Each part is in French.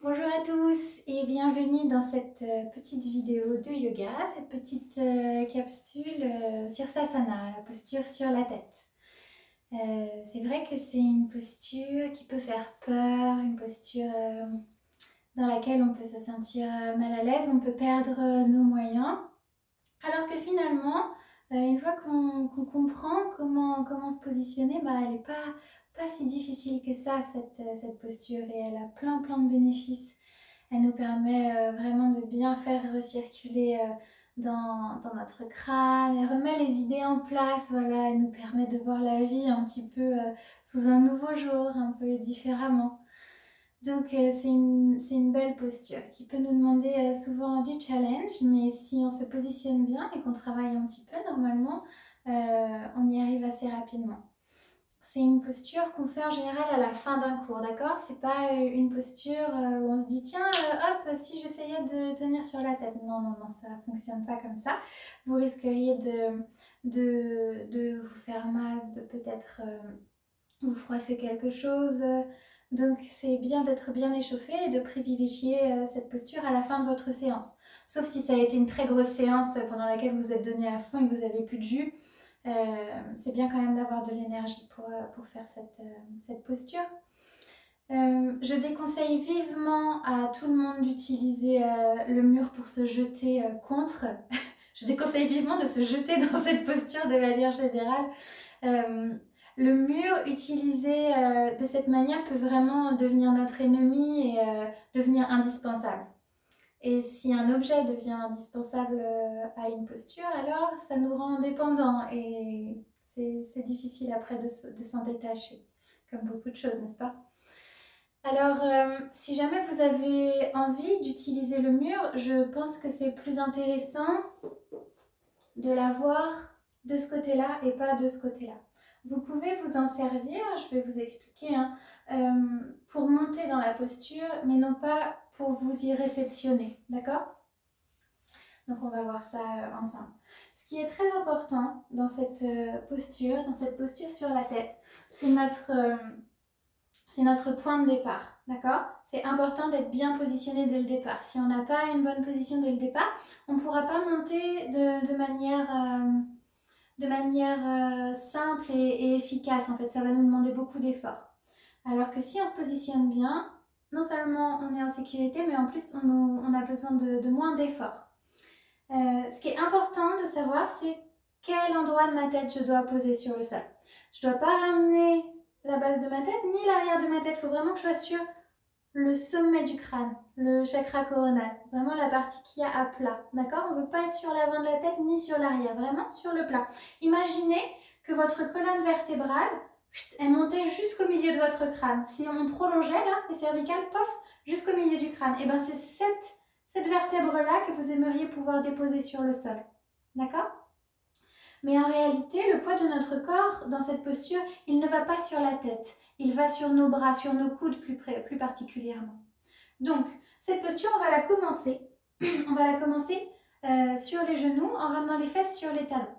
Bonjour à tous et bienvenue dans cette petite vidéo de yoga, cette petite capsule sur Sasana, la posture sur la tête. C'est vrai que c'est une posture qui peut faire peur, une posture dans laquelle on peut se sentir mal à l'aise, on peut perdre nos moyens, alors que finalement, une fois qu'on comprend comment se positionner, elle n'est pas si difficile que ça, cette posture, et elle a plein de bénéfices. Elle nous permet vraiment de bien faire recirculer dans notre crâne. Elle remet les idées en place, voilà. Elle nous permet de voir la vie un petit peu sous un nouveau jour, un peu différemment. Donc c'est une belle posture qui peut nous demander souvent du challenge, mais si on se positionne bien et qu'on travaille un petit peu, normalement, on y arrive assez rapidement. C'est une posture qu'on fait en général à la fin d'un cours, d'accord? C'est pas une posture où on se dit tiens, hop, si j'essayais de tenir sur la tête. Non, ça fonctionne pas comme ça. Vous risqueriez de vous faire mal, de peut-être vous froisser quelque chose. Donc c'est bien d'être bien échauffé et de privilégier cette posture à la fin de votre séance. Sauf si ça a été une très grosse séance pendant laquelle vous êtes donné à fond et que vous n'avez plus de jus. C'est bien quand même d'avoir de l'énergie pour faire cette posture. Je déconseille vivement à tout le monde d'utiliser le mur pour se jeter contre. Je déconseille vivement de se jeter dans cette posture de manière générale. Le mur utilisé de cette manière peut vraiment devenir notre ennemi et devenir indispensable. Et si un objet devient indispensable à une posture, alors ça nous rend dépendants et c'est difficile après de s'en détacher, comme beaucoup de choses, n'est-ce pas? Alors, si jamais vous avez envie d'utiliser le mur, je pense que c'est plus intéressant de l'avoir de ce côté-là et pas de ce côté-là. Vous pouvez vous en servir, je vais vous expliquer, pour monter dans la posture, mais non pas pour vous y réceptionner, d'accord? Donc on va voir ça ensemble. Ce qui est très important dans cette posture sur la tête, c'est notre point de départ, d'accord? C'est important d'être bien positionné dès le départ. Si on n'a pas une bonne position dès le départ, on ne pourra pas monter de manière simple et efficace. En fait, ça va nous demander beaucoup d'efforts. Alors que si on se positionne bien, non seulement on est en sécurité, mais en plus on a besoin de moins d'efforts. Ce qui est important de savoir, c'est quel endroit de ma tête je dois poser sur le sol. Je ne dois pas ramener la base de ma tête ni l'arrière de ma tête. Il faut vraiment que je sois sur le sommet du crâne, le chakra coronal, vraiment la partie qui a à plat, d'accord? On ne veut pas être sur l'avant de la tête ni sur l'arrière, vraiment sur le plat. Imaginez que votre colonne vertébrale est montée jusqu'au milieu de votre crâne. Si on prolongeait là, les cervicales, pof, jusqu'au milieu du crâne, et bien c'est cette vertèbre-là que vous aimeriez pouvoir déposer sur le sol, d'accord? Mais en réalité, le poids de notre corps dans cette posture, il ne va pas sur la tête, il va sur nos bras, sur nos coudes plus particulièrement. Donc, cette posture, on va la commencer. On va la commencer sur les genoux en ramenant les fesses sur les talons.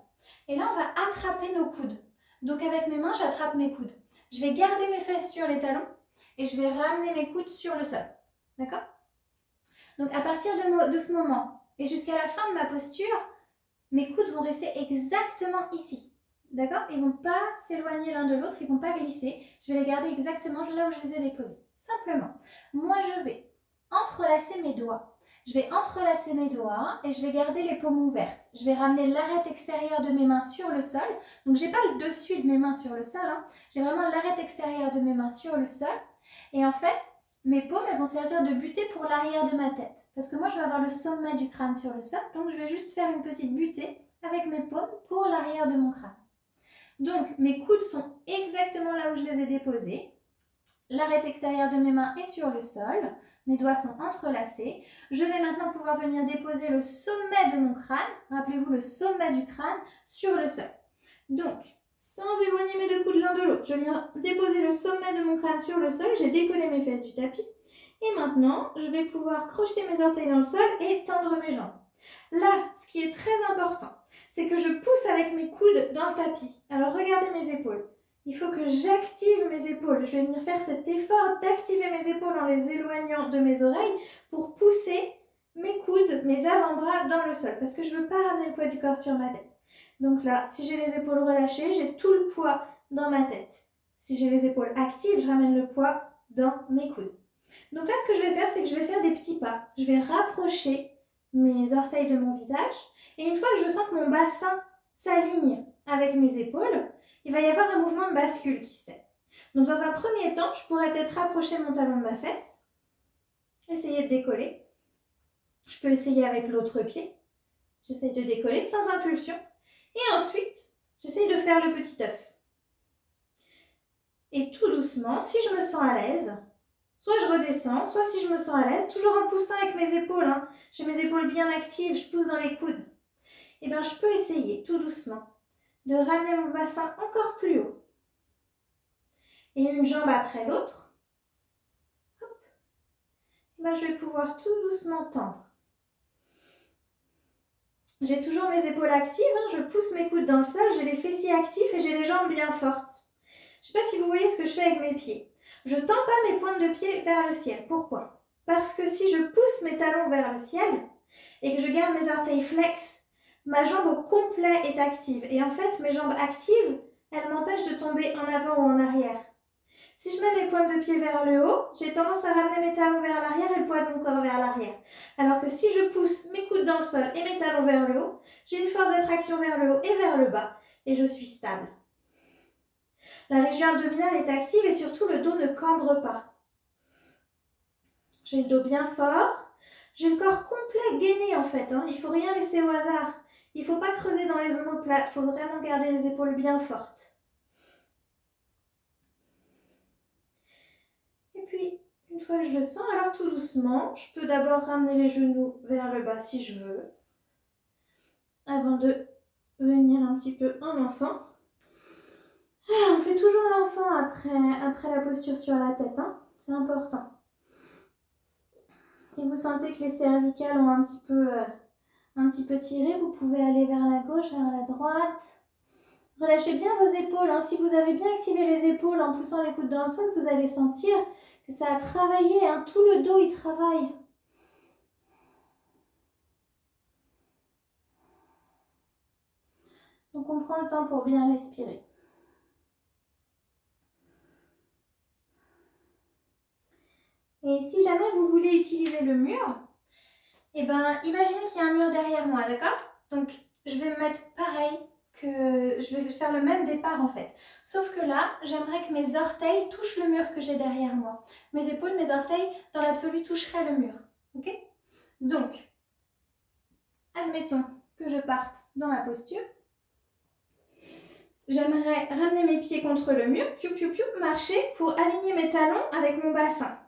Et là, on va attraper nos coudes. Donc, avec mes mains, j'attrape mes coudes. Je vais garder mes fesses sur les talons et je vais ramener mes coudes sur le sol. D'accord? Donc, à partir de ce moment et jusqu'à la fin de ma posture, mes coudes vont rester exactement ici. D'accord? Ils ne vont pas s'éloigner l'un de l'autre, ils ne vont pas glisser. Je vais les garder exactement là où je les ai déposés. Simplement, moi je vais entrelacer mes doigts. Je vais entrelacer mes doigts et je vais garder les paumes ouvertes. Je vais ramener l'arête extérieure de mes mains sur le sol. Donc, je n'ai pas le dessus de mes mains sur le sol. J'ai vraiment l'arête extérieure de mes mains sur le sol. Et en fait, mes paumes elles vont servir de butée pour l'arrière de ma tête. Parce que moi, je vais avoir le sommet du crâne sur le sol. Donc, je vais juste faire une petite butée avec mes paumes pour l'arrière de mon crâne. Donc, mes coudes sont exactement là où je les ai déposés. L'arête extérieure de mes mains est sur le sol. Mes doigts sont entrelacés. Je vais maintenant pouvoir venir déposer le sommet de mon crâne. Rappelez-vous, le sommet du crâne sur le sol. Donc, sans éloigner mes deux coudes l'un de l'autre, je viens déposer le sommet de mon crâne sur le sol. J'ai décollé mes fesses du tapis. Et maintenant, je vais pouvoir crocheter mes orteils dans le sol et tendre mes jambes. Là, ce qui est très important, c'est que je pousse avec mes coudes dans le tapis. Alors, regardez mes épaules. Il faut que j'active mes épaules. Je vais venir faire cet effort d'activer mes épaules en les éloignant de mes oreilles pour pousser mes coudes, mes avant-bras dans le sol parce que je ne veux pas ramener le poids du corps sur ma tête. Donc là, si j'ai les épaules relâchées, j'ai tout le poids dans ma tête. Si j'ai les épaules actives, je ramène le poids dans mes coudes. Donc là, ce que je vais faire, c'est que je vais faire des petits pas. Je vais rapprocher mes orteils de mon visage. Et une fois que je sens que mon bassin s'aligne avec mes épaules, il va y avoir un mouvement de bascule qui se fait. Donc dans un premier temps, je pourrais peut-être rapprocher mon talon de ma fesse, essayer de décoller. Je peux essayer avec l'autre pied. J'essaye de décoller sans impulsion. Et ensuite, j'essaye de faire le petit œuf. Et tout doucement, si je me sens à l'aise, soit je redescends, soit si je me sens à l'aise, toujours en poussant avec mes épaules. Hein. J'ai mes épaules bien actives, je pousse dans les coudes. Et bien, je peux essayer tout doucement de ramener mon bassin encore plus haut. Et une jambe après l'autre. Ben, je vais pouvoir tout doucement tendre. J'ai toujours mes épaules actives, hein, je pousse mes coudes dans le sol, j'ai les fessiers actifs et j'ai les jambes bien fortes. Je ne sais pas si vous voyez ce que je fais avec mes pieds. Je ne tends pas mes pointes de pied vers le ciel. Pourquoi? Parce que si je pousse mes talons vers le ciel et que je garde mes orteils flex, ma jambe au complet est active. Et en fait, mes jambes actives, elles m'empêchent de tomber en avant ou en arrière. Si je mets mes pointes de pied vers le haut, j'ai tendance à ramener mes talons vers l'arrière et le poids de mon corps vers l'arrière. Alors que si je pousse mes coudes dans le sol et mes talons vers le haut, j'ai une force d'attraction vers le haut et vers le bas et je suis stable. La région abdominale est active et surtout le dos ne cambre pas. J'ai le dos bien fort. J'ai le corps complet gainé en fait. Hein. Il ne faut rien laisser au hasard. Il ne faut pas creuser dans les omoplates. Il faut vraiment garder les épaules bien fortes. Et puis, une fois que je le sens, alors tout doucement, je peux d'abord ramener les genoux vers le bas si je veux. Avant de venir un petit peu en enfant. On fait toujours l'enfant après la posture sur la tête. Hein. C'est important. Si vous sentez que les cervicales ont un petit peu tiré, vous pouvez aller vers la gauche, vers la droite. Relâchez bien vos épaules. Hein. Si vous avez bien activé les épaules en poussant les coudes dans le sol, vous allez sentir que ça a travaillé. Hein. Tout le dos, il travaille. Donc on prend le temps pour bien respirer. Et si jamais vous voulez utiliser le mur, eh ben, imaginez qu'il y a un mur derrière moi, d'accord? Donc, je vais me mettre pareil, que je vais faire le même départ en fait. Sauf que là, j'aimerais que mes orteils touchent le mur que j'ai derrière moi. Mes épaules, mes orteils, dans l'absolu, toucheraient le mur. Ok? Donc, admettons que je parte dans ma posture. J'aimerais ramener mes pieds contre le mur, piou, piou, piou, marcher pour aligner mes talons avec mon bassin.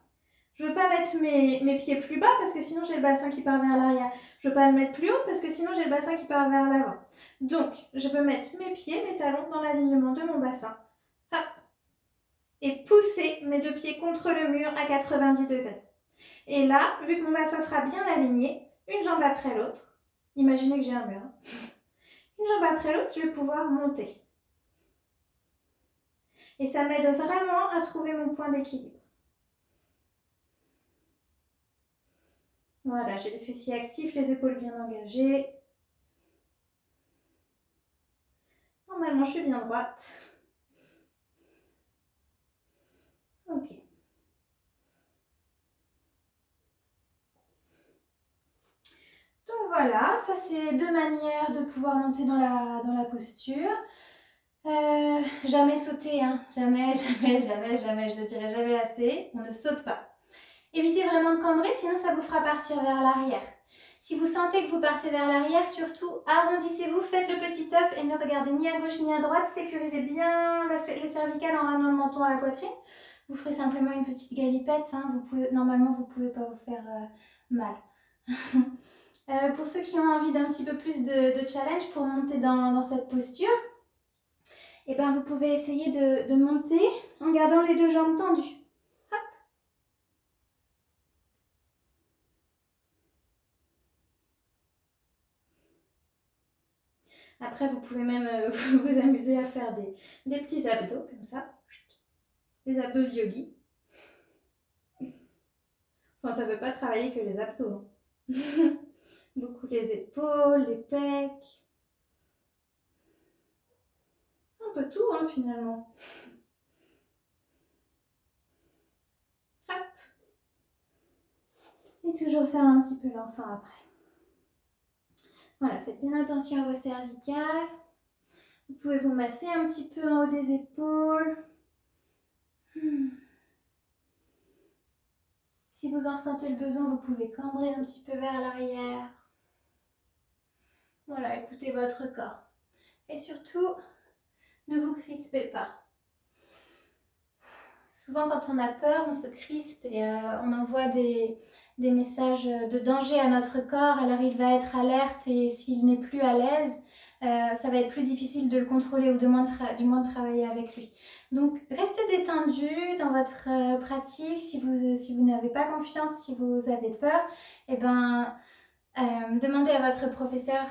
Je ne veux pas mettre mes pieds plus bas parce que sinon j'ai le bassin qui part vers l'arrière. Je ne veux pas le mettre plus haut parce que sinon j'ai le bassin qui part vers l'avant. Donc, je veux mettre mes pieds, mes talons dans l'alignement de mon bassin. Hop. Et pousser mes deux pieds contre le mur à 90 degrés. Et là, vu que mon bassin sera bien aligné, une jambe après l'autre. Imaginez que j'ai un mur. Une jambe après l'autre, je vais pouvoir monter. Et ça m'aide vraiment à trouver mon point d'équilibre. Voilà, j'ai les fessiers actifs, les épaules bien engagées. Normalement, je suis bien droite. Ok. Donc voilà, ça c'est deux manières de pouvoir monter dans la posture. Jamais sauter, hein. Jamais, je ne dirai jamais assez. On ne saute pas. Évitez vraiment de cambrer, sinon ça vous fera partir vers l'arrière. Si vous sentez que vous partez vers l'arrière, surtout arrondissez-vous, faites le petit œuf et ne regardez ni à gauche ni à droite. Sécurisez bien les cervicales en ramenant le menton à la poitrine. Vous ferez simplement une petite galipette. Hein. Normalement, vous ne pouvez pas vous faire mal. Pour ceux qui ont envie d'un petit peu plus de challenge pour monter dans cette posture, eh ben, vous pouvez essayer de monter en gardant les deux jambes tendues. Hop. Après, vous pouvez même vous amuser à faire des petits abdos comme ça. Des abdos de yogi. Enfin, ça ne veut pas travailler que les abdos. Beaucoup les épaules, les pecs. Un peu tout, hein, finalement. Hop. Et toujours faire un petit peu l'enfant après. Voilà, faites bien attention à vos cervicales. Vous pouvez vous masser un petit peu en haut des épaules. Si vous en ressentez le besoin, vous pouvez cambrer un petit peu vers l'arrière. Voilà, écoutez votre corps. Et surtout, ne vous crispez pas. Souvent, quand on a peur, on se crispe et on envoie des messages de danger à notre corps. Alors, il va être alerte et s'il n'est plus à l'aise, ça va être plus difficile de le contrôler ou du moins de travailler avec lui. Donc, restez détendu dans votre pratique. Si vous n'avez pas confiance, si vous avez peur, eh ben, demandez à votre professeur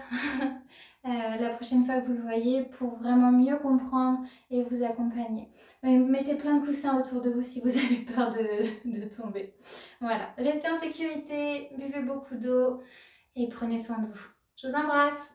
la prochaine fois que vous le voyez pour vraiment mieux comprendre et vous accompagner. Mettez plein de coussins autour de vous si vous avez peur de tomber. Voilà, restez en sécurité, buvez beaucoup d'eau et prenez soin de vous. Je vous embrasse.